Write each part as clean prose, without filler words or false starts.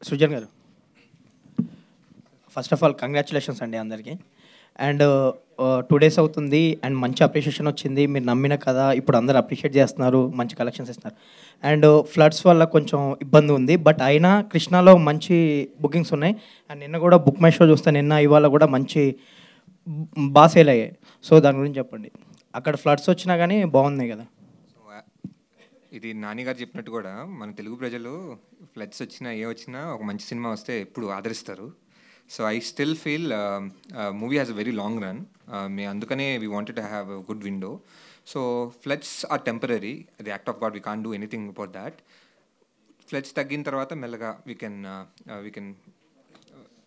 సృజన్ గారు, first of all congratulations అండి అందరికీ. అండ్ 2 డేస్ అవుతుంది అండ్ మంచి అప్రిషియేషన్ వచ్చింది. మీరు నమ్మిన కదా ఇప్పుడు అందరూ అప్రిషియేట్ చేస్తున్నారు, మంచి కలెక్షన్స్ ఇస్తున్నారు. అండ్ ఫ్లడ్స్ వల్ల కొంచెం ఇబ్బంది ఉంది, బట్ అయినా కృష్ణాలో మంచి బుకింగ్స్ ఉన్నాయి. అండ్ నిన్న కూడా బుక్ మై షో చూస్తే నిన్న ఇవాళ కూడా మంచి బాగా సేల్ అయ్యాయి. సో దాని గురించి చెప్పండి. అక్కడ ఫ్లడ్స్ వచ్చినా కానీ బాగున్నాయి కదా. ఇది నాని గారు చెప్పినట్టు కూడా మన తెలుగు ప్రజలు ఫ్లడ్స్ వచ్చినా ఏ వచ్చినా ఒక మంచి సినిమా వస్తే ఎప్పుడు ఆదరిస్తారు. So I still feel movie has a very long run. అందుకనే we wanted to have a good window. So floods are temporary, the act of God, we can't do anything about that. Floods తగ్గిన తర్వాత మెల్లగా we can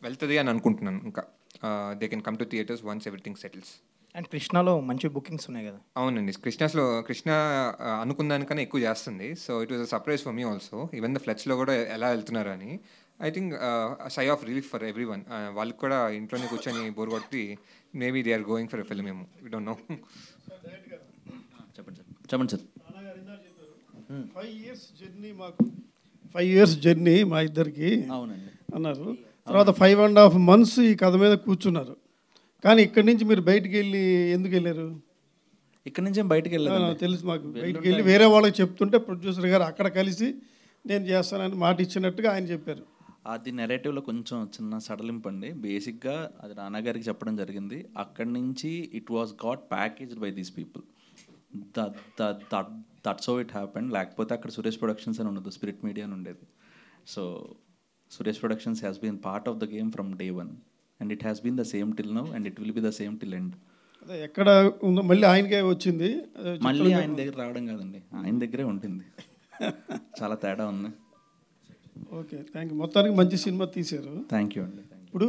వెళ్తుంది అని అనుకుంటున్నాను. ఇంకా they can come to theatres once everything settles. And కృష్ణాలో మంచి bookings ఉన్నాయి కదా. అవునండి, కృష్ణ అనుకున్న దానికన్నా ఎక్కువ చేస్తుంది. So it was a surprise for me also, even the ఫ్లడ్స్లో కూడా ఎలా వెళ్తున్నారు అని. I think sigh of relief for everyone. వాళ్ళకి కూడా ఇంట్లోనే కూర్చొని బోర్ కొట్టి maybe they are going for a film ఏమో, వీ డోంట్ నో. చెప్పండి సార్. 5 years జర్నీ మా ఇద్దరికి అవునండి అన్నారు. తర్వాత 5.5 months ఈ కథ మీద కూర్చున్నారు. కానీ ఇక్కడి నుంచి మీరు బయటికి వెళ్ళి ఎందుకు వెళ్ళారు? ఇక్కడ నుంచి బయటకు వెళ్ళాను తెలుసు మాకు. బయటికి వెళ్ళి వేరే వాళ్ళకి చెప్తుంటే ప్రొడ్యూసర్ గారు అక్కడ కలిసి నేను చేస్తానని మాట ఇచ్చినట్టుగా ఆయన చెప్పారు. అది నెరేటివ్లో కొంచెం చిన్న సడలింపు అండి. బేసిక్గా అది నాన్నగారికి చెప్పడం జరిగింది. అక్కడి నుంచి it was got packaged by these people. That's how it happened. లేకపోతే అక్కడ సురేష్ ప్రొడక్షన్స్ అని ఉండదు, స్పిరిట్ మీడియా అని ఉండేది. So Suresh productions has been part of the game from day one. And it has been the same till now and it will be the same till end. అదే ఎక్కడ ఉందో మళ్ళీ ఆయనకే వచ్చింది. మళ్ళీ ఆయన దగ్గర రావడం కాదండి, ఆయన దగ్గరే ఉంటుంది. చాలా తేడా ఉంది. Okay, thank you. మొత్తానికి మంచి సినిమా తీశారు. థ్యాంక్ యూ అండి. ఇప్పుడు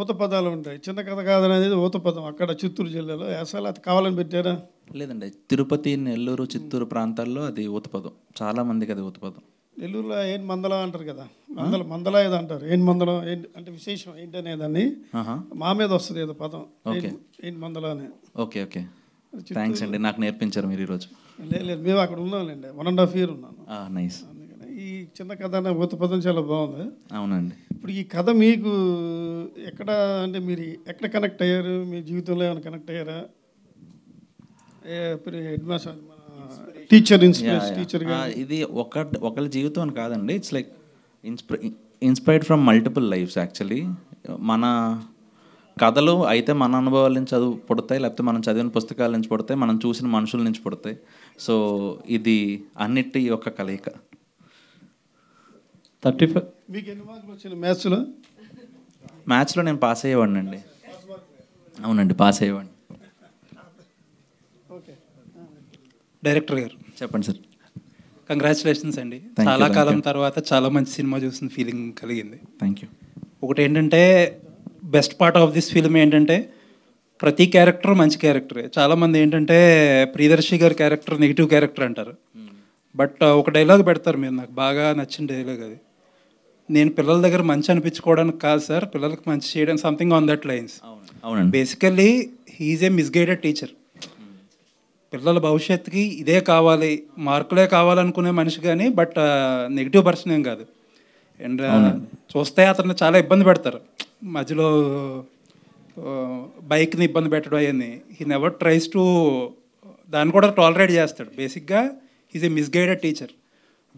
ఊత పదాలు ఉంటాయి. చిన్న కథ కాదనేది ఊత పదం. అక్కడ చిత్తూరు జిల్లాలో అసలు అది కావాలని పెట్టారా? లేదండి, తిరుపతి, నెల్లూరు, చిత్తూరు ప్రాంతాల్లో అది ఊతపదం. చాలా మందికి అది ఊతపదం. నెల్లూరులో ఏం మందలం అంటారు కదా, మందల ఏదో అంటారు. ఏం మందలం అంటే విశేషం ఏంటనేదాన్ని మా మీద వస్తుంది ఏదో పదం, ఏంటి మందలం అని. ఓకే ఓకే, థ్యాంక్స్ అండి, నాకు నేర్పించారు మీరు ఈరోజు. లేదు, మేము అక్కడ ఉన్నాంలేండి, 1.5 years ఉన్నాను. నైస్. అందుకని ఈ చిన్న కథ ఊత పదం చాలా బాగుంది. అవునండి. ఇప్పుడు ఈ కథ మీకు ఎక్కడ అంటే మీరు ఎక్కడ కనెక్ట్ అయ్యారు? మీ జీవితంలో ఏమైనా కనెక్ట్ అయ్యారా? హెడ్ మాస్టర్, టీచర్, టీచర్గా ఇది ఒకళ్ళ జీవితం అని కాదండి. It's like inspired from multiple lives actually. మన కథలు అయితే మన అనుభవాల నుంచి పుడతాయి, లేకపోతే మనం చదివిన పుస్తకాల నుంచి పుడతాయి, మనం చూసిన మనుషుల నుంచి పుడతాయి. సో ఇది అన్నిటి యొక్క కలయిక. 35. మీకు ఎన్ని మార్కులు వచ్చినాయి మ్యాథ్స్లో? మ్యాథ్స్లో నేను పాస్ అయ్యేవాడిని అండి. అవునండి, పాస్ అయ్యేవాడిని. డైరెక్టర్ గారు చెప్పండి సార్. కంగ్రాచులేషన్స్ అండి. చాలా కాలం తర్వాత చాలా మంచి సినిమా చూసిన ఫీలింగ్ కలిగింది. Thank you. ఒకటి ఏంటంటే best part of this film ఏంటంటే ప్రతి క్యారెక్టర్ మంచి క్యారెక్టరే. చాలామంది ఏంటంటే ప్రియదర్శి గారి క్యారెక్టర్ నెగిటివ్ క్యారెక్టర్ అంటారు. బట్ ఒక డైలాగ్ పెడతారు మీరు, నాకు బాగా నచ్చిన డైలాగ్ అది. నేను పిల్లల దగ్గర మంచి అనిపించుకోవడానికి కాదు సార్, పిల్లలకు మంచి చేయడం, something on that lines. Basically he is a misguided teacher. పిల్లల భవిష్యత్తుకి ఇదే కావాలి, మార్కులే కావాలనుకునే మనిషి కానీ బట్ నెగిటివ్ పర్సన్ ఏం కాదు. అండ్ చూస్తే అతన్ని చాలా ఇబ్బంది పెడతారు మధ్యలో, బైక్ని ఇబ్బంది పెట్టడం అవన్నీ. హీ నెవర్ ట్రైస్ టు దాన్ని కూడా టాలరేట్ చేస్తాడు. బేసిక్గా is a misguided teacher.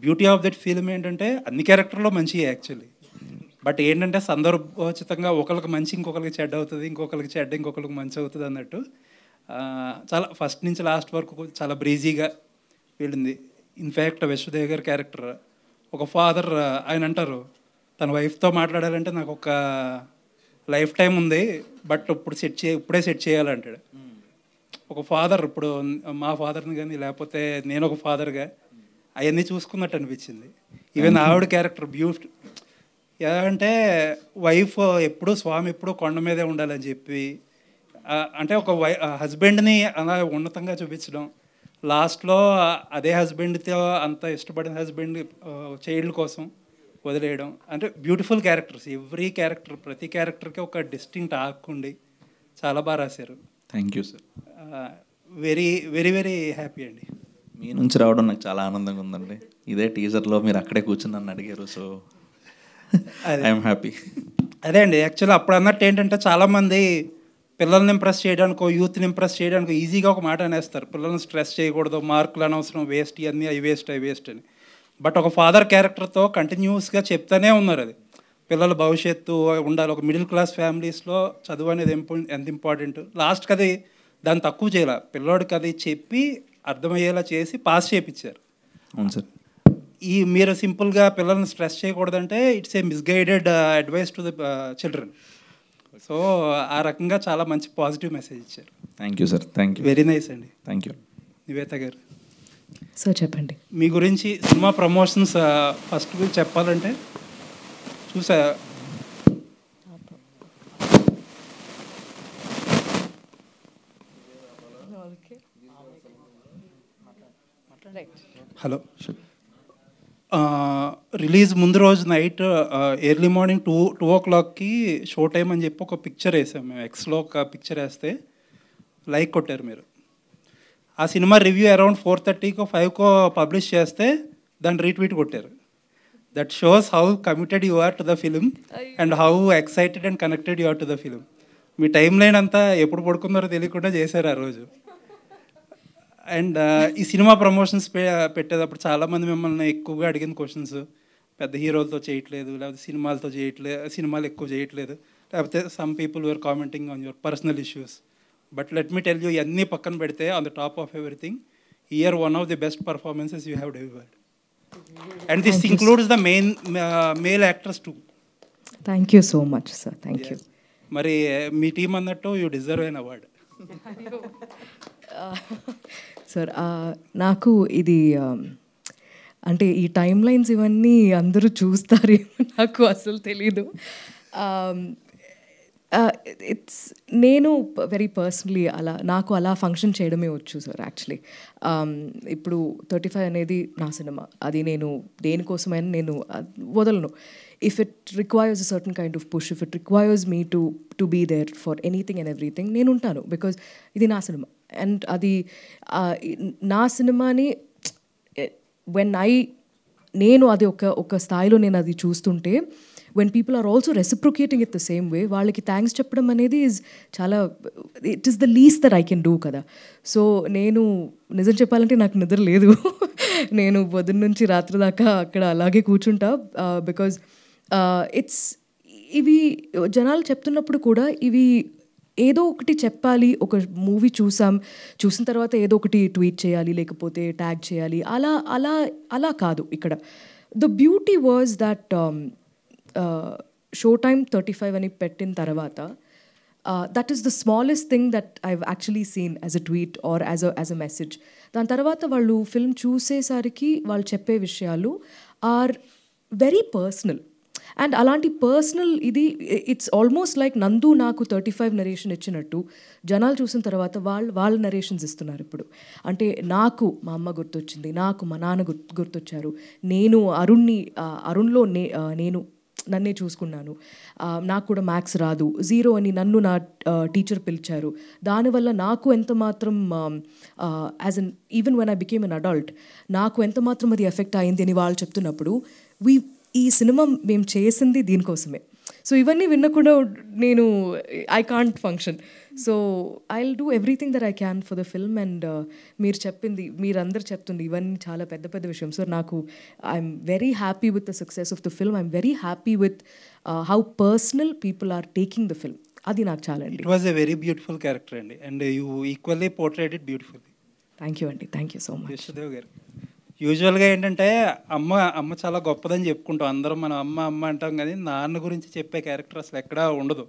Beauty of that film ఏంటంటే అన్ని క్యారెక్టర్లో మంచి యాక్చువల్లీ, బట్ ఏంటంటే సందర్భోచితంగా ఒకరికి మంచి ఇంకొకరికి చెడ్డ అవుతుంది, ఇంకొకరికి చెడ్డ ఇంకొకరికి మంచి అవుతుంది అన్నట్టు. చాలా ఫస్ట్ నుంచి లాస్ట్ వరకు చాలా బ్రీజీగా వెళ్ళింది. ఇన్ఫ్యాక్ట్ విశ్వదేవ్ గారి క్యారెక్టర్ ఒక ఫాదర్, ఆయన అంటారు తన వైఫ్తో మాట్లాడాలంటే నాకు ఒక లైఫ్ టైం ఉంది బట్ ఇప్పుడే సెట్ చేయాలంటాడు. ఒక ఫాదర్, ఇప్పుడు మా ఫాదర్ని కానీ లేకపోతే నేను ఒక ఫాదర్గా అవన్నీ చూసుకున్నట్టు అనిపించింది. ఈవెన్ ఆవిడ క్యారెక్టర్ బ్యూటిఫుల్. అంటే వైఫ్ ఎప్పుడూ స్వామి ఎప్పుడూ కొండ మీదే ఉండాలని చెప్పి, అంటే ఒక హస్బెండ్ని అలా ఉన్నతంగా చూపించడం, లాస్ట్లో అదే హస్బెండ్తో అంత ఇష్టపడిన హస్బెండ్ చైల్డ్ కోసం వదిలేయడం. అంటే బ్యూటిఫుల్ క్యారెక్టర్స్. ఎవ్రీ క్యారెక్టర్, ప్రతి క్యారెక్టర్కి ఒక డిస్టింక్ట్ ఆర్క్ ఉండి చాలా బాగా రాశారు. Thank you sir. Very very very happy అండి. మీ నుంచి రావడం నాకు చాలా ఆనందంగా ఉందండి. ఇదే టీజర్లో మీరు అక్కడే కూర్చుని నన్ను అడిగారు. So I'm happy. అదే అండి, యాక్చువల్లీ అప్పుడు అన్నట్టు ఏంటంటే చాలామంది పిల్లల్ని ఇంప్రెస్ చేయడానికో యూత్ని ఇంప్రెస్ చేయడానికి ఈజీగా ఒక మాట అనేస్తారు, పిల్లల్ని స్ట్రెస్ చేయకూడదు, మార్కులు అనవసరం, వేస్ట్, ఇవన్నీ అవి వేస్ట్ అని. బట్ ఒక ఫాదర్ క్యారెక్టర్తో కంటిన్యూస్గా చెప్తానే ఉన్నారు అది పిల్లల భవిష్యత్తు ఉండాలి, ఒక మిడిల్ క్లాస్ ఫ్యామిలీస్లో చదువు అనేది ఎంత ఇంపార్టెంట్. లాస్ట్కి అది దాన్ని తక్కువ చేయాల, పిల్లోడికి అది చెప్పి అర్థమయ్యేలా చేసి పాస్ చేయించారు. అవును సార్. మీరు సింపుల్గా పిల్లల్ని స్ట్రెస్ చేయకూడదంటే it's a misguided advice to the children. So ఆ రకంగా చాలా మంచి పాజిటివ్ మెసేజ్ ఇచ్చారు. Thank you sir. Thank you. Very nice అండి. Thank you. Nivetha garu sir చెప్పండి. మీ గురించి సినిమా ప్రమోషన్స్ ఫస్ట్ గురించి చెప్పాలంటే చూసా, హలో, రిలీజ్ ముందు రోజు night early morning 2 o'clock show time అని చెప్పి ఒక పిక్చర్ వేసాం మేము. ఎక్స్లో ఒక పిక్చర్ వేస్తే లైక్ కొట్టారు మీరు. ఆ సినిమా రివ్యూ అరౌండ్ 4:30 5 పబ్లిష్ చేస్తే దాన్ని రీట్వీట్ కొట్టారు. That shows how committed you are to the film and how excited and connected you are to the film. మీ టైం లైన్ అంతా ఎప్పుడు పడుకున్నారో తెలియకుండా చేశారు ఆ రోజు. అండ్ ఈ సినిమా ప్రమోషన్స్ పెట్టేటప్పుడు చాలామంది మిమ్మల్ని ఎక్కువగా అడిగిన క్వశ్చన్స్, పెద్ద హీరోలతో చేయట్లేదు, లేకపోతే సినిమాలు ఎక్కువ చేయట్లేదు, లేకపోతే some people were commenting on your personal issues. But let me tell you, ఇవన్నీ పక్కన పెడితే on the top of everything, you're one of the best performances you have delivered. And this includes the male actors too. Thank you so much sir. Thank you. మరి మీ team అన్నట్టు you deserve an award. Sir నాకు ఇది అంటే ఈ time lines ఇవన్నీ అందరూ చూస్తారేమో నాకు అసలు తెలీదు. ఇట్స్ నేను వెరీ పర్సనలీ నాకు అలా ఫంక్షన్ చేయడమే వచ్చు సార్. యాక్చువల్లీ ఇప్పుడు 35 అనేది నా సినిమా, అది నేను దేనికోసమైనా నేను వదలను. If it requires a certain kind of push, if it requires me to be there for anything and everything, నేను ఉంటాను. బికాజ్ ఇది నా సినిమా అండ్ అది నా సినిమాని నేను అది ఒక స్థాయిలో నేను అది చూస్తుంటే, when people are also reciprocating it the same way, వాళ్ళకి థ్యాంక్స్ చెప్పడం అనేది చాలా, it is the least that I can do కదా. సో నేను నిజం చెప్పాలంటే నాకు నిద్ర లేదు. నేను పొద్దున్న నుంచి రాత్రి దాకా అక్కడ అలాగే కూర్చుంటా. బికాజ్ ఇవి జనాలు చెప్తున్నప్పుడు కూడా ఇవి ఏదో ఒకటి చెప్పాలి. ఒక మూవీ చూసిన తర్వాత ఏదో ఒకటి ట్వీట్ చేయాలి, లేకపోతే ట్యాగ్ చేయాలి, అలా కాదు ఇక్కడ. The beauty was that show time 35 అని పెట్టిన తర్వాత that is the smallest thing that I've actually seen as a tweet or as a message. దాని తర్వాత వాళ్ళు ఫిల్మ్ చూసేసరికి వాళ్ళు చెప్పే విషయాలు ఆర్ వెరీ పర్సనల్. అండ్ అలాంటి పర్సనల్ ఇది ఇట్స్ ఆల్మోస్ట్ లైక్ నందు నాకు 35 నరేషన్ ఇచ్చినట్టు జనాలు చూసిన తర్వాత వాళ్ళ నరేషన్స్ ఇస్తున్నారు ఇప్పుడు. అంటే నాకు మా అమ్మ గుర్తొచ్చింది, నాకు మా నాన్న గుర్తొచ్చారు, నేను అరుణ్లో నేను నన్నే చూసుకున్నాను, నాకు కూడా మ్యాథ్స్ రాదు, 0 అని నన్ను నా టీచర్ పిలిచారు, దానివల్ల నాకు ఎంత మాత్రం as an even when I became an adult నాకు ఎంత మాత్రం అది ఎఫెక్ట్ అయింది అని వాళ్ళు చెప్తున్నప్పుడు ఈ సినిమా మేము చేసింది దీనికోసమే. సో ఇవన్నీ విన్నకుండా నేను I can't function. So I will do everything that I can for the film. And మీరందరూ చెప్తుంది ఇవన్నీ చాలా పెద్ద పెద్ద విషయం. సో నాకు I'm very happy with the success of the film. I'm very happy with how personal people are taking the film. అది నాకు చాలా అండి. It was a very beautiful character అండి and you equally portrayed it beautifully. Thank you అండి. Thank you so much. Yashodev garu, యూజువల్గా ఏంటంటే అమ్మ చాలా గొప్పదని చెప్పుకుంటాం అందరం, మనం అమ్మ అంటాం, కానీ నాన్న గురించి చెప్పే క్యారెక్టర్ అసలు ఎక్కడా ఉండదు.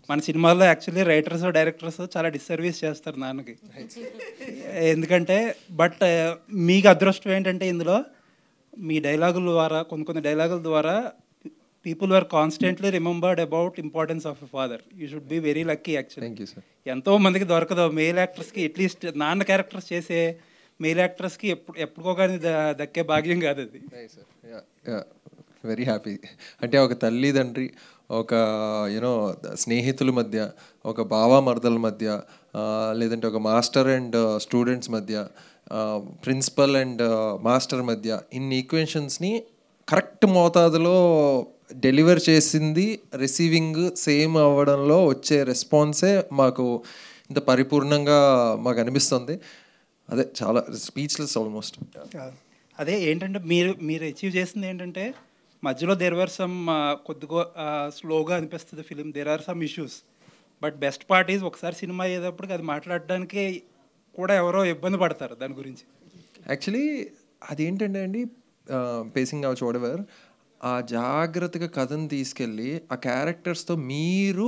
మన సినిమాల్లో యాక్చువల్లీ రైటర్స్ డైరెక్టర్స్ చాలా డిస్సర్వీస్ చేస్తారు నాన్నకి. ఎందుకంటే బట్ మీకు అదృష్టం ఏంటంటే ఇందులో మీ డైలాగుల ద్వారా కొన్ని డైలాగుల ద్వారా people are constantly remembered about importance of a father. You should be very lucky actually. ఎంతో మందికి దొరకదు మెయిల్ యాక్టర్స్కి, అట్లీస్ట్ నాన్న క్యారెక్టర్స్ చేసే మెయిల్ యాక్టర్స్కి ఎప్పుడుకో కానీ దక్కే భాగ్యం కాదు అది. Very happy. అంటే ఒక తల్లిదండ్రి, ఒక యూనో స్నేహితుల మధ్య, ఒక బావమర్దల మధ్య, లేదంటే ఒక మాస్టర్ అండ్ స్టూడెంట్స్ మధ్య, ప్రిన్సిపల్ అండ్ మాస్టర్ మధ్య, ఇన్ని ఈక్వేషన్స్ని కరెక్ట్ మోతాదులో డెలివర్ చేసింది రిసీవింగ్ సేమ్ అవ్వడంలో వచ్చే రెస్పాన్సే మాకు ఇంత పరిపూర్ణంగా మాకు అనిపిస్తుంది. అదే చాలా స్పీచ్లెస్ ఆల్మోస్ట్. అదే ఏంటంటే మీరు అచీవ్ చేసింది ఏంటంటే మధ్యలో దేర్ వర్ సమ్ కొద్దిగా స్లోగా అనిపిస్తుంది film, there are some issues, but best part is ఒకసారి సినిమా అయ్యేటప్పటికి అది మాట్లాడడానికి కూడా ఎవరో ఇబ్బంది పడతారు దాని గురించి. యాక్చువల్లీ అదేంటంటే అండి, పేసింగ్ అవ్వచ్చు వాటెవర్, ఆ జాగ్రత్తగా కథను తీసుకెళ్ళి ఆ క్యారెక్టర్స్తో మీరు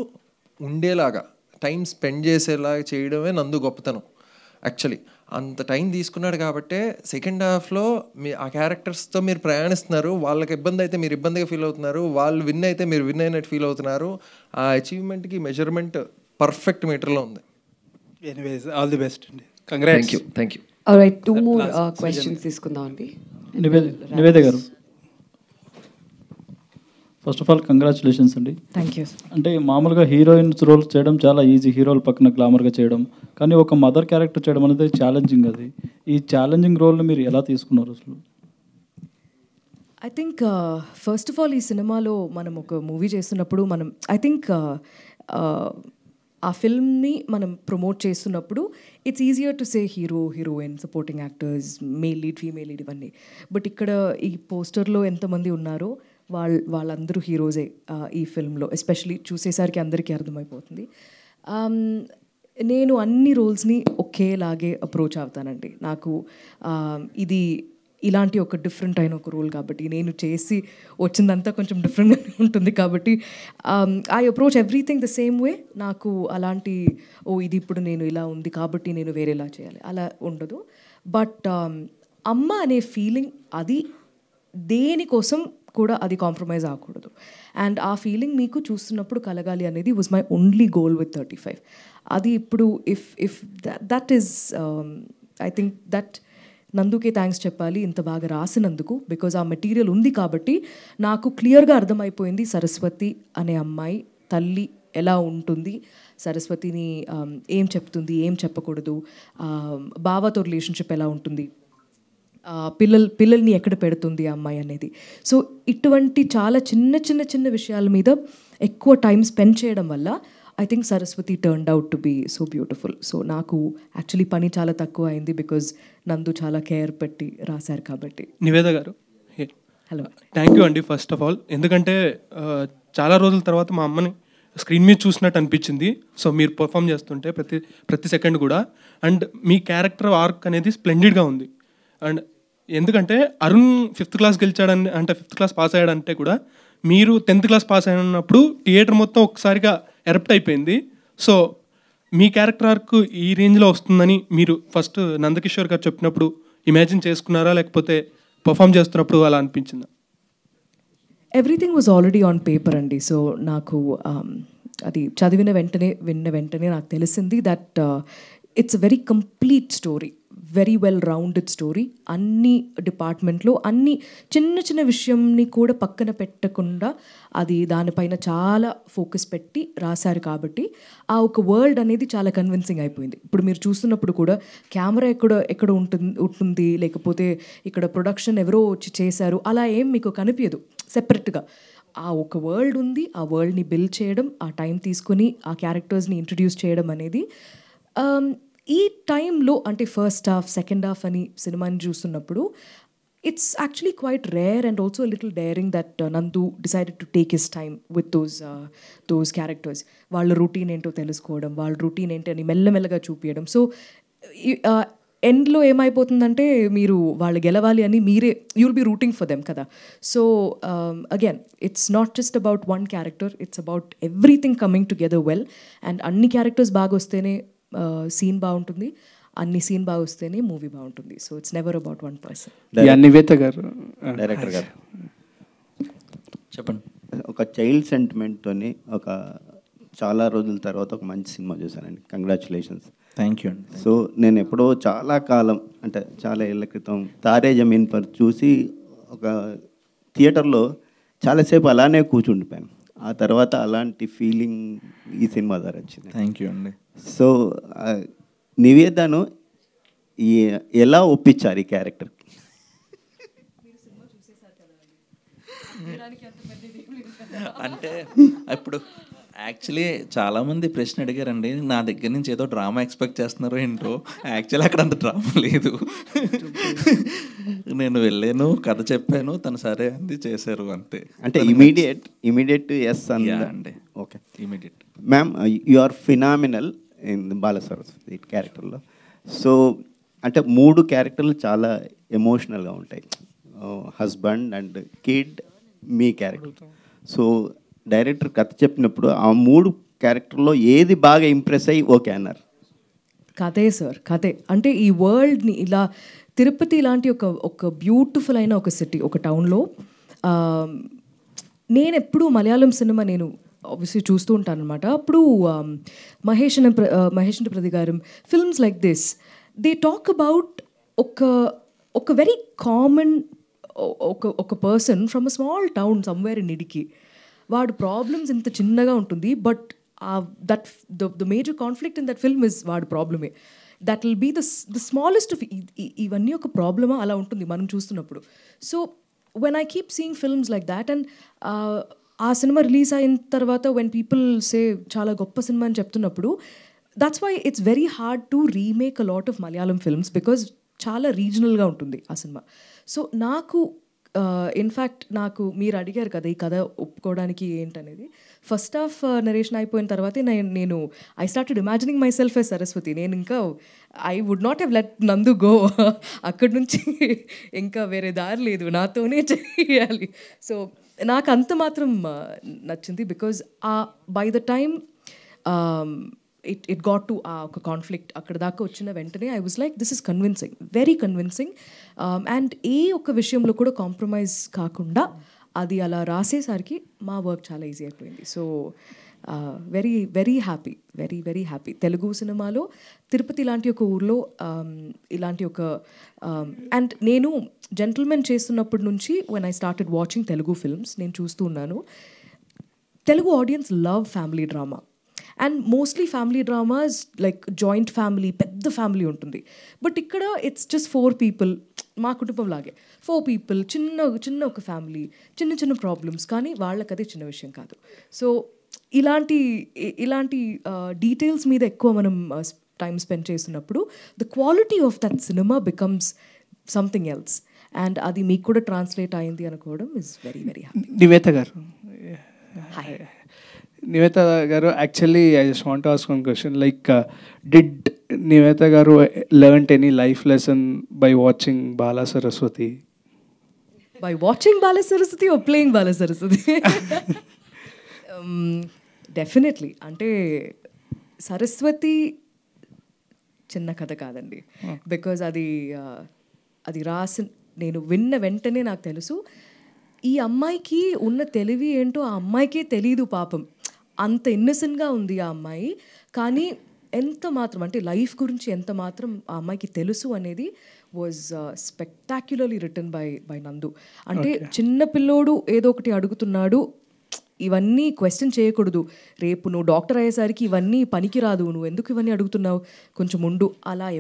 ఉండేలాగా టైం స్పెండ్ చేసేలాగా చేయడమే నందు గొప్పతనం. యాక్చువల్లీ అంత టైం తీసుకున్నాడు కాబట్టే సెకండ్ హాఫ్లో మీ ఆ క్యారెక్టర్స్తో మీరు ప్రయాణిస్తున్నారు. వాళ్ళకి ఇబ్బంది అయితే మీరు ఇబ్బందిగా ఫీల్ అవుతున్నారు, వాళ్ళు విన్ అయితే మీరు విన్ అయినట్టు ఫీల్ అవుతున్నారు. ఆ అచీవ్మెంట్కి మెజర్మెంట్ పర్ఫెక్ట్ మీటర్లో ఉంది. ఎనీవేస్ ఆల్ ది బెస్ట్ అండి. Congrats. Thank you. Alright, 2 more questions తీసుకుందాం అండి. నివేద గారు, ఫస్ట్ ఆఫ్ ఆల్ కంగ్రాచులేషన్స్ అండి. Thank you. అంటే మామూలుగా హీరోయిన్స్ రోల్ చేయడం చాలా ఈజీ, హీరోల పక్కన గ్లామర్గా చేయడం, కానీ ఒక మదర్ క్యారెక్టర్ చేయడం అనేది ఛాలెంజింగ్. అది ఈ ఛాలెంజింగ్ రోల్ని మీరు ఎలా తీసుకున్నారు అసలు? I think first of all ఈ సినిమాలో మనం ఒక మూవీ చేస్తున్నప్పుడు మనం ఐ థింక్ ఆ ఫిల్మ్ని మనం ప్రమోట్ చేస్తున్నప్పుడు it's easier to say hero, heroine, supporting actors, male lead, female lead ఇవన్నీ. బట్ ఇక్కడ ఈ పోస్టర్లో ఎంతమంది ఉన్నారో వాళ్ళందరూ హీరోజే ఈ ఫిల్మ్లో. ఎస్పెషలీ చూసేసరికి అందరికీ అర్థమైపోతుంది. నేను అన్ని రోల్స్ని ఒకేలాగే అప్రోచ్ అవుతానండి. నాకు ఇది ఇలాంటి ఒక డిఫరెంట్ అయిన ఒక రోల్ కాబట్టి, నేను చేసి వచ్చిందంతా కొంచెం డిఫరెంట్గా ఉంటుంది కాబట్టి I approach everything the same way. నాకు అలాంటి ఇది ఇప్పుడు నేను ఇలా ఉంది కాబట్టి నేను వేరేలా చేయాలి అలా ఉండదు. బట్ అమ్మ అనే ఫీలింగ్ అది దేనికోసం కూడా అది కాంప్రమైజ్ అవ్వకూడదు. అండ్ ఆ ఫీలింగ్ మీకు చూస్తున్నప్పుడు కలగాలి అనేది was my only goal with 35. అది ఇప్పుడు if that is I think that నందుకే థ్యాంక్స్ చెప్పాలి ఇంత బాగా రాసినందుకు. బికాజ్ ఆ మెటీరియల్ ఉంది కాబట్టి నాకు క్లియర్గా అర్థమైపోయింది సరస్వతి అనే అమ్మాయి తల్లి ఎలా ఉంటుంది, సరస్వతిని ఏం చెప్తుంది, ఏం చెప్పకూడదు, బావతో రిలేషన్షిప్ ఎలా ఉంటుంది, పిల్లల్ని ఎక్కడ పెడుతుంది ఆ అమ్మాయి అనేది. సో ఇటువంటి చాలా చిన్న చిన్న చిన్న విషయాల మీద ఎక్కువ టైం స్పెండ్ చేయడం వల్ల I think Saraswati turned out to be so beautiful. So నాకు యాక్చువల్లీ పని చాలా తక్కువ అయింది బికాజ్ నందు చాలా కేర్ పెట్టి రాశారు కాబట్టి. నివేద గారు, హలో, థ్యాంక్ యూ అండి ఫస్ట్ ఆఫ్ ఆల్. ఎందుకంటే చాలా రోజుల తర్వాత మా అమ్మని స్క్రీన్ మీద చూసినట్టు అనిపించింది. సో మీరు పర్ఫామ్ చేస్తుంటే ప్రతి సెకండ్ కూడా, అండ్ మీ క్యారెక్టర్ ఆర్క్ అనేది స్ప్లెండిడ్గా ఉంది. అండ్ ఎందుకంటే అరుణ్ 5th క్లాస్ గెలిచాడని అంటే 5th క్లాస్ పాస్ అయ్యాడంటే కూడా మీరు 10th క్లాస్ పాస్ అయినప్పుడు థియేటర్ మొత్తం ఒకసారిగా ఎరప్ట్ అయిపోయింది. సో మీ క్యారెక్టర్ ఆర్క్ ఈ రేంజ్లో వస్తుందని మీరు ఫస్ట్ నందకిషోర్ గారు చెప్పినప్పుడు ఇమాజిన్ చేసుకున్నారా, లేకపోతే పర్ఫామ్ చేస్తున్నప్పుడు అలా అనిపించిందా? Everything was already on paper అండి. సో నాకు అది చదివిన వెంటనే నాకు తెలిసింది that it's a very complete story, very well rounded story. అన్ని డిపార్ట్మెంట్లో అన్ని చిన్న చిన్న విషయంని కూడా పక్కన పెట్టకుండా అది దానిపైన చాలా ఫోకస్ పెట్టి రాశారు కాబట్టి ఆ ఒక వరల్డ్ అనేది చాలా కన్విన్సింగ్ అయిపోయింది. ఇప్పుడు మీరు చూస్తున్నప్పుడు కూడా కెమెరా ఎక్కడ ఉంటుంది లేకపోతే ఇక్కడ ప్రొడక్షన్ ఎవరో వచ్చి చేశారు అలా ఏం మీకు కనిపించదు. సెపరేట్గా ఆ ఒక వరల్డ్ ఉంది, ఆ వరల్డ్ని బిల్డ్ చేయడం, ఆ టైం తీసుకొని ఆ క్యారెక్టర్స్ని ఇంట్రడ్యూస్ చేయడం అనేది ఈ టైంలో అంటే ఫస్ట్ హాఫ్ సెకండ్ హాఫ్ అని సినిమాని చూస్తున్నప్పుడు it's actually quite rare and also little daring that Nandu decided to take his time with those characters. వాళ్ళ రొటీన్ ఏంటో తెలుసుకోవడం, వాళ్ళ రొటీన్ ఏంటి అని మెల్లమెల్లగా చూపించడం. సో ఎండ్లో ఏమైపోతుందంటే మీరు వాళ్ళు గెలవాలి అని మీరే you'll be rooting for them కదా. So again it's not just about one character, it's about everything coming together well. And అన్ని క్యారెక్టర్స్ బాగా వస్తేనే సీన్ బాగుంటుంది, అన్ని సీన్ బాగా వస్తేనే మూవీ బాగుంటుంది. So it's never about one person. Nivetha గారు, డైరెక్టర్ గారు చెప్పండి. ఒక చైల్డ్ సెంటిమెంట్తోని ఒక చాలా రోజుల తర్వాత ఒక మంచి సినిమా చూశానండి. కంగ్రాచులేషన్స్. థ్యాంక్ యూ అండి. సో నేను ఎప్పుడో చాలా కాలం అంటే చాలా ఏళ్ళ క్రితం తారే జమీన్ పర్ చూసి ఒక థియేటర్లో చాలాసేపు అలానే కూర్చుండిపోయాను. ఆ తర్వాత అలాంటి ఫీలింగ్ ఈ సినిమా ద్వారా వచ్చింది. థ్యాంక్ యూ అండి. సో నివేదను ఎలా ఒప్పించారు ఈ క్యారెక్టర్? అంటే ఇప్పుడు యాక్చువల్లీ చాలామంది ప్రశ్న అడిగారండి, నా దగ్గర నుంచి ఏదో డ్రామా ఎక్స్పెక్ట్ చేస్తున్నారో ఏంటో. యాక్చువల్లీ అక్కడ అంత డ్రామా లేదు. నేను వెళ్ళాను, కథ చెప్పాను, తను సరే అంది, చేశారు అంతే. అంటే ఇమీడియట్ ఎస్ అండి. Okay, immediate. Ma'am you are phenomenal in Bala Saraswati క్యారెక్టర్లో. సో అంటే 3 క్యారెక్టర్లు చాలా ఎమోషనల్గా ఉంటాయి, హస్బెండ్ అండ్ కిడ్, మీ క్యారెక్టర్. సో డైరెక్టర్ కథ చెప్పినప్పుడు ఆ 3 క్యారెక్టర్లో ఏది బాగా ఇంప్రెస్ అయ్యి ఓకే అన్నారు? కథే సార్, కథే. అంటే ఈ వరల్డ్ని ఇలా తిరుపతి లాంటి ఒక బ్యూటిఫుల్ అయిన ఒక సిటీ, ఒక టౌన్లో నేను ఎప్పుడు మలయాళం సినిమా నేను ఆబ్వియస్లీ చూస్తూ ఉంటాను అనమాట. అప్పుడు మహేష్ అండ్ ప్రతి గారు films like this, they talk about ఒక వెరీ కామన్ ఒక person from a small town somewhere in ఇడికి. వాడు ప్రాబ్లమ్స్ ఇంత చిన్నగా ఉంటుంది, but the major conflict in that film is వాడి ప్రాబ్లమే. That will be the smallest of ఇవన్నీ ఒక ప్రాబ్లమా అలా ఉంటుంది మనం చూస్తున్నప్పుడు. So when I keep seeing films like that, and ఆ సినిమా రిలీజ్ అయిన తర్వాత వెన్ పీపుల్ సే చాలా గొప్ప సినిమా అని చెప్తున్నప్పుడు, that's why it's very hard to remake a lot of Malayalam films, because చాలా రీజనల్గా ఉంటుంది ఆ సినిమా. సో నాకు ఇన్ఫ్యాక్ట్ నాకు మీరు అడిగారు కదా ఈ కథ ఒప్పుకోవడానికి ఏంటనేది, ఫస్ట్ హాఫ్ నరేషన్ అయిపోయిన తర్వాతే నేను I started imagining myself as Saraswati. నేను ఇంకా I would not have let Nandu go. అక్కడి నుంచి ఇంకా వేరే దారి లేదు, నాతోనే చేయాలి. సో నాకు అంత మాత్రం నచ్చింది, because by the time it got to ఒక కాన్ఫ్లిక్ట్ అక్కడ దాకా వచ్చిన వెంటనే I was like this is convincing, very convincing. And ఒక విషయంలో కూడా కాంప్రమైజ్ కాకుండా అది అలా రాసేసరికి మా వర్క్ చాలా ఈజీ అయిపోయింది. So very very happy, very very happy. Telugu సినిమాలో తిరుపతి లాంటి ఒక ఊర్లో ఇలాంటి ఒక అండ్ నేను జెంటిల్మెన్ చేస్తున్నప్పటి నుంచి when I started watching Telugu films నేను చూస్తూ ఉన్నాను, Telugu audience love family drama. And mostly family dramas like joint family, పెద్ద ఫ్యామిలీ ఉంటుంది. బట్ ఇక్కడ ఇట్స్ జస్ట్ 4 people, మా కుటుంబం లాగే 4 people, చిన్న ఒక ఫ్యామిలీ, చిన్న ప్రాబ్లమ్స్, కానీ వాళ్ళకి అదే చిన్న విషయం కాదు. సో ఇలాంటి డీటెయిల్స్ మీద ఎక్కువ మనం టైం స్పెండ్ చేసినప్పుడు the quality of that cinema becomes something else. And అది మీకు కూడా ట్రాన్స్లేట్ అయింది అనుకోవడం is very very happy. Nivetha garu, Nivetha garu, actually I just want to ask one question. Like did Nivetha garu learnt any life lesson by watching Bala Saraswati? By watching Bala Saraswati or playing Bala Saraswati? Definitely. అంటే సరస్వతి చిన్న కథ కాదండి, because అది నేను విన్న వెంటనే నాకు తెలుసు ఈ అమ్మాయికి ఉన్న తెలివి ఏంటో ఆ అమ్మాయికే తెలీదు పాపం. అంత ఇన్నసెంట్గా ఉంది ఆ అమ్మాయి, కానీ ఎంత మాత్రం అంటే లైఫ్ గురించి ఎంత మాత్రం ఆ అమ్మాయికి తెలుసు అనేది వాజ్ స్పెక్టాక్యులర్లీ రిటన్ బై నందు. అంటే చిన్న పిల్లోడు ఏదో ఒకటి అడుగుతున్నాడు, ఇవన్నీ క్వశ్చన్ చేయకూడదు, రేపు నువ్వు డాక్టర్ అయ్యేసరికి ఇవన్నీ పనికిరాదు, నువ్వు ఎందుకు ఇవన్నీ అడుగుతున్నావు, కొంచెం ఉండు, అలా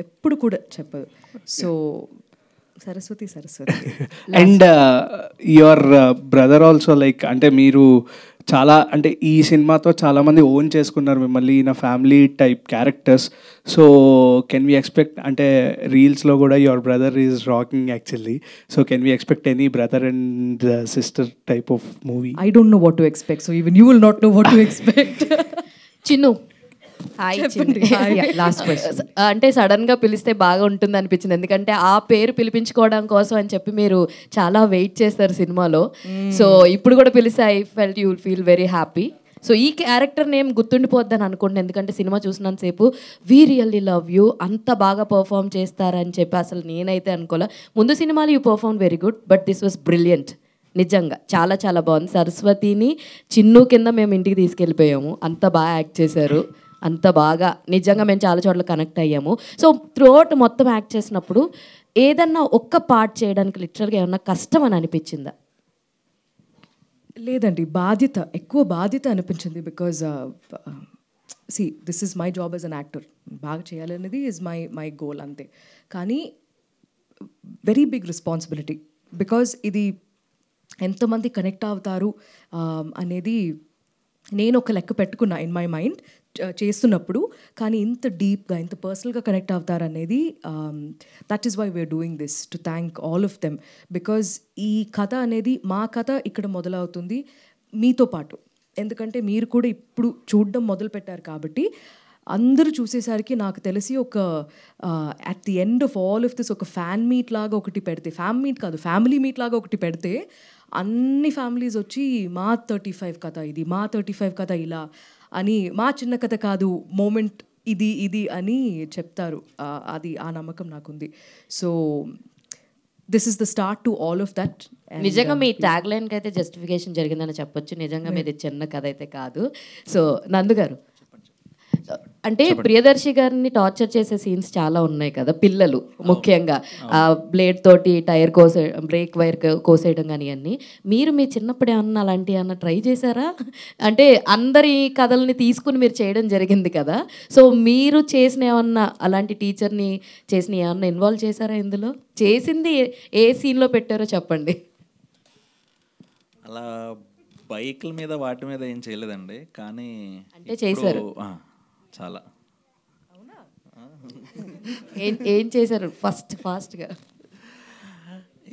ఎప్పుడు కూడా చెప్పదు. So Saraswati. And your brother also, like అంటే మీరు చాలా అంటే ఈ సినిమాతో చాలామంది ఓన్ చేసుకున్నారు మిమ్మల్ని in family type characters. So can we expect, అంటే రీల్స్లో కూడా your brother is rocking actually, so can we expect any brother and sister type of movie? I don't know what to expect, so even you will not know what to expect. Chinnu, last question. అంటే sudden గా పిలిస్తే బాగా ఉంటుంది అనిపించింది, ఎందుకంటే ఆ పేరు పిలిపించుకోవడం కోసం అని చెప్పి మీరు చాలా వెయిట్ చేస్తారు సినిమాలో. సో ఇప్పుడు కూడా పిలిస్తే I felt you will feel very happy. So ఈ క్యారెక్టర్ నేమ్ గుర్తుండిపోద్దని అనుకోండి, ఎందుకంటే సినిమా చూసినంతసేపు వీ రియల్లీ లవ్ యూ, అంత బాగా పర్ఫామ్ చేస్తారని చెప్పి అసలు నేనైతే అనుకోలే. ముందు సినిమాలో you perform very good, but this was brilliant. నిజంగా చాలా చాలా బాగుంది. సరస్వతిని చిన్ను కింద మేము ఇంటికి తీసుకెళ్ళిపోయాము, అంత బాగా యాక్ట్ చేశారు, అంత బాగా నిజంగా మేము చాలా చోట్ల కనెక్ట్ అయ్యాము. సో త్రూఅవుట్ మొత్తం యాక్ట్ చేసినప్పుడు ఏదన్నా ఒక్క పార్ట్ చేయడానికి లిటరల్గా ఏమన్నా కష్టం అని అనిపించిందా? లేదండి, ఎక్కువ బాధ్యత అనిపించింది. Because this is my job as an actor, బాగా చేయాలనేది ఈజ్ మై గోల్ అంతే. కానీ వెరీ బిగ్ రెస్పాన్సిబిలిటీ, బికాజ్ ఇది ఎంతమంది కనెక్ట్ అవుతారు అనేది నేను ఒక లెక్క పెట్టుకున్నా ఇన్ మై మైండ్ చేస్తున్నప్పుడు. కానీ ఇంత డీప్గా ఇంత పర్సనల్గా కనెక్ట్ అవుతారు అనేది that is why we're doing this to thank all of them. Because ఈ కథ అనేది మా కథ ఇక్కడ మొదలవుతుంది మీతో పాటు. ఎందుకంటే మీరు కూడా ఇప్పుడు చూడడం మొదలుపెట్టారు కాబట్టి అందరూ చూసేసరికి నాకు తెలిసి ఒక at the end of all of this ఒక ఫ్యాన్ మీట్ లాగా ఒకటి పెడితే, ఫ్యామిలీ మీట్ లాగా ఒకటి పెడితే అన్ని ఫ్యామిలీస్ వచ్చి మా 35 కథ ఇది, మా 35 కథ ఇలా అని, మా చిన్న కథ కాదు మూమెంట్ ఇది అని చెప్తారు. అది ఆ నమ్మకం నాకుంది. So this is the start to all of that. నిజంగా మీ ట్యాగ్ లైన్కి అయితే జస్టిఫికేషన్ జరిగిందని చెప్పొచ్చు. నిజంగా మీది చిన్న కథ అయితే కాదు. సో నందు గారు, అంటే ప్రియదర్శి గారిని టార్చర్ చేసే సీన్స్ చాలా ఉన్నాయి కదా, పిల్లలు ముఖ్యంగా బ్లేడ్ తోటి టైర్ బ్రేక్ వైర్ కోసేయడం కానీ అన్నీ. మీరు మీ చిన్నప్పుడు ఏమన్నా అలాంటి ఏమన్నా ట్రై చేశారా? అంటే అందరి కథల్ని తీసుకుని మీరు చేయడం జరిగింది కదా, సో మీరు చేసిన ఏమన్నా అలాంటి టీచర్ని చేసిన ఏమన్నా ఇన్వాల్వ్ చేశారా ఇందులో? చేసింది ఏ సీన్లో పెట్టారో చెప్పండి. అలా బైక్ల మీద వాటి మీద ఏం చేయలేదండి, కానీ అంటే చేశారు చాలా. ఏం చేశారు ఫాస్ట్గా?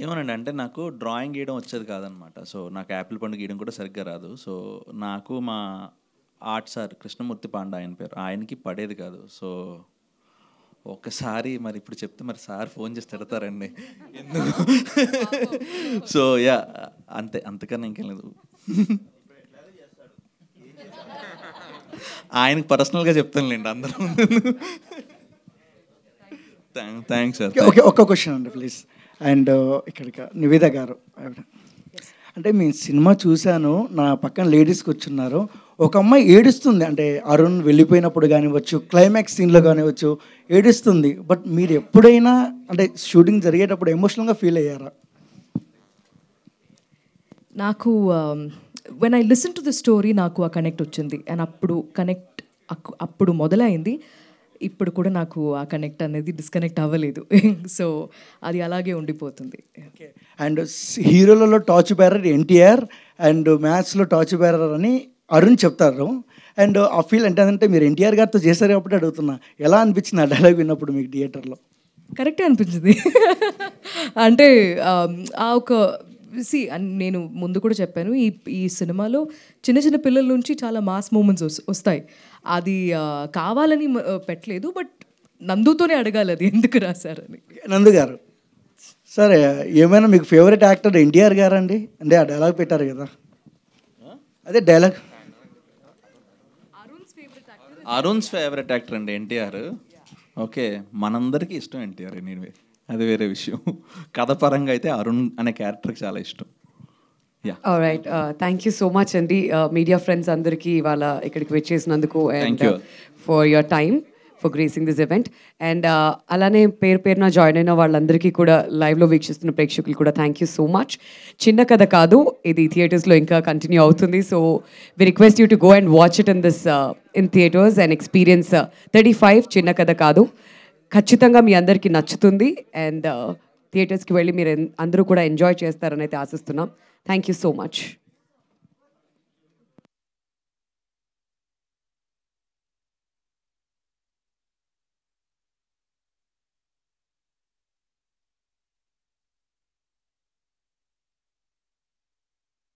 ఏమోనండి, అంటే నాకు డ్రాయింగ్ గీయడం వచ్చేది కాదనమాట. సో నాకు యాపిల్ పండు గీయడం కూడా సరిగ్గా రాదు. సో నాకు మా ఆర్ట్ సార్ కృష్ణమూర్తి పాండ ఆయన పేరు, ఆయనకి పడేది కాదు. సో ఒకసారి మరి ఇప్పుడు చెప్తే మరి సార్ ఫోన్ చేసి తిడతారండి ఎందుకు. సో యా అంతకన్నా ఇంకేం లేదు. ఆయనకి పర్సనల్గా చెప్తానులేండి అందరూ. Thanks sir. ఓకే, ఒక్క క్వశ్చన్ అండి ప్లీజ్. అండ్ ఇక్కడికి నివేద గారు, అంటే మీ సినిమా చూశాను, నా పక్కన లేడీస్ కూర్చున్నారు. ఒక అమ్మాయి ఏడుస్తుంది, అంటే అరుణ్ వెళ్ళిపోయినప్పుడు కానివ్వచ్చు, క్లైమాక్స్ సీన్లో కానివ్వచ్చు ఏడుస్తుంది. బట్ మీరు ఎప్పుడైనా అంటే షూటింగ్ జరిగేటప్పుడు ఎమోషనల్గా ఫీల్ అయ్యారా? నాకు when I listen to the story నాకు ఆ కనెక్ట్ వచ్చింది. అండ్ అప్పుడు మొదలైంది. ఇప్పుడు కూడా నాకు ఆ కనెక్ట్ అనేది డిస్కనెక్ట్ అవ్వలేదు. సో అది అలాగే ఉండిపోతుంది. అండ్ హీరోలలో టార్చ్ బేరర్ ఎన్టీఆర్ అండ్ మ్యాథ్స్లో టార్చ్ బేరర్ అని అరుణ్ చెప్తారు. అండ్ ఆ ఫీల్ ఏంటంటే మీరు ఎన్టీఆర్ గారితో చేశారు కాబట్టి అడుగుతున్నా, ఎలా అనిపించింది ఆ డైలాగ్ విన్నప్పుడు మీకు థియేటర్లో? కరెక్టే అనిపించింది. అంటే ఆ ఒక నేను ముందు కూడా చెప్పాను, ఈ సినిమాలో చిన్న పిల్లల నుంచి చాలా మాస్ మూమెంట్స్ వస్తాయి. అది కావాలని పెట్టలేదు, బట్ నందుతోనే అడగాలి అది ఎందుకు రాశారని. నందు గారు, సరే ఏమైనా మీకు ఫేవరెట్ యాక్టర్ ఎన్టీఆర్ గారండి? అంటే ఆ డైలాగ్ పెట్టారు కదా, అదే డైలాగ్. అరుణ్స్ ఫేవరెట్ యాక్టర్ అండి ఎన్టీఆర్. ఓకే, మనందరికీ ఇష్టం ఎన్టీఆర్, ఎనీవే అది వేరే విషయం. కథ పరంగా అయితే అరుణ్ అనే క్యారెక్టర్కి చాలా ఇష్టం. Right, thank you so much అండి మీడియా ఫ్రెండ్స్ అందరికీ ఇవాళ ఇక్కడికి వచ్చేసినందుకు, and for your time, for gracing this event. And అలానే పేరున జాయిన్ అయిన వాళ్ళందరికీ కూడా, లైవ్లో వీక్షిస్తున్న ప్రేక్షకులు కూడా థ్యాంక్ యూ సో మచ్. చిన్న కథ కాదు, ఇది థియేటర్స్లో ఇంకా కంటిన్యూ అవుతుంది. So we request you to go and watch it in theatres and experience 35 చిన్న కథ కాదు. ఖచ్చితంగా మీ అందరికీ నచ్చుతుంది. అండ్ థియేటర్స్కి వెళ్ళి మీరు అందరూ కూడా ఎంజాయ్ చేస్తారని అయితే ఆశిస్తున్నాం. Thank you so much.